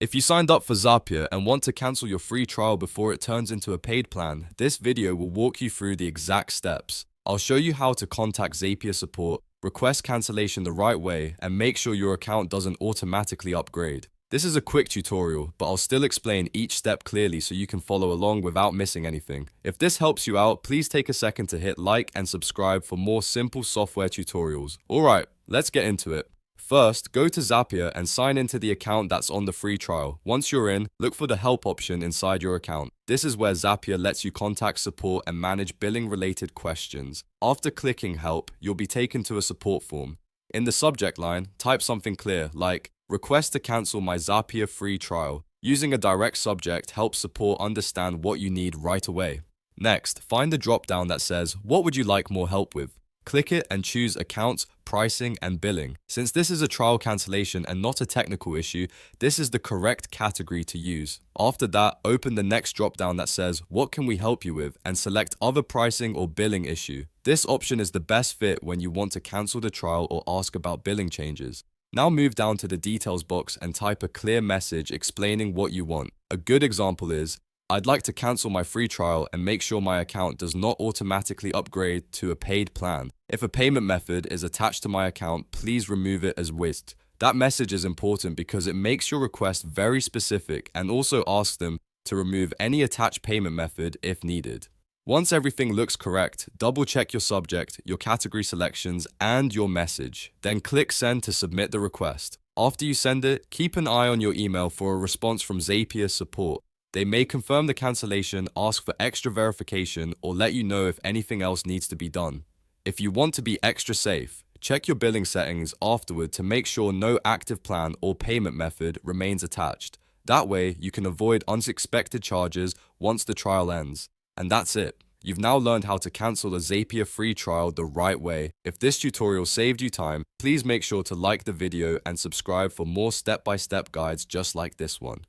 If you signed up for Zapier and want to cancel your free trial before it turns into a paid plan, this video will walk you through the exact steps. I'll show you how to contact Zapier support, request cancellation the right way, and make sure your account doesn't automatically upgrade. This is a quick tutorial, but I'll still explain each step clearly so you can follow along without missing anything. If this helps you out, please take a second to hit like and subscribe for more simple software tutorials. Alright, let's get into it. First, go to Zapier and sign into the account that's on the free trial. Once you're in, look for the help option inside your account. This is where Zapier lets you contact support and manage billing-related questions. After clicking help, you'll be taken to a support form. In the subject line, type something clear like, request to cancel my Zapier free trial. Using a direct subject helps support understand what you need right away. Next, find the drop-down that says, what would you like more help with? Click it and choose Accounts, Pricing, and Billing. Since this is a trial cancellation and not a technical issue, this is the correct category to use. After that, open the next drop-down that says, what can we help you with? And select Other Pricing or Billing Issue. This option is the best fit when you want to cancel the trial or ask about billing changes. Now move down to the details box and type a clear message explaining what you want. A good example is, I'd like to cancel my free trial and make sure my account does not automatically upgrade to a paid plan. If a payment method is attached to my account, please remove it as WIST. That message is important because it makes your request very specific and also asks them to remove any attached payment method if needed. Once everything looks correct, double check your subject, your category selections, and your message. Then click send to submit the request. After you send it, keep an eye on your email for a response from Zapier support. They may confirm the cancellation, ask for extra verification, or let you know if anything else needs to be done. If you want to be extra safe, check your billing settings afterward to make sure no active plan or payment method remains attached. That way, you can avoid unexpected charges once the trial ends. And that's it. You've now learned how to cancel a Zapier free trial the right way. If this tutorial saved you time, please make sure to like the video and subscribe for more step-by-step guides just like this one.